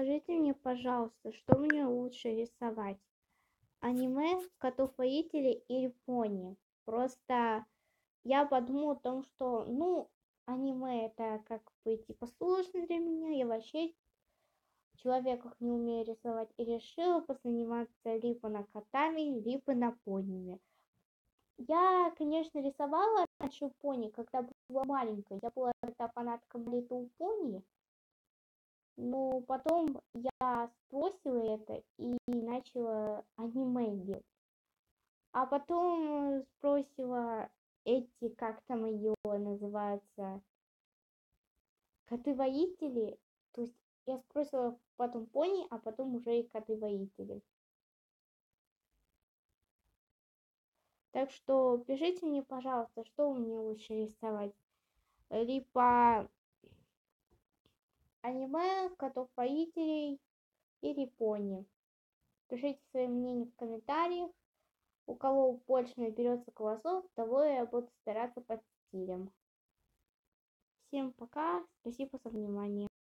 Скажите мне, пожалуйста, что мне лучше рисовать? Аниме, котов-воителей или пони? Просто я подумала о том, что, аниме это как бы типа сложно для меня, я вообще в человеках не умею рисовать и решила позаниматься либо на котами, либо на понями. Я, конечно, рисовала раньше пони, когда была маленькая. Я была тогда фанатком Little Pony, но потом я сбросила это и начала аниме делать. А потом сбросила эти, как там ее называются, коты-воители. То есть я сбросила потом пони, а потом уже и коты-воители. Так что пишите мне, пожалуйста, что мне лучше рисовать. Либо аниме, котов-воителей или пони. Пишите свои мнения в комментариях. У кого больше наберется голосов, того я буду стараться под стилем. Всем пока, спасибо за внимание.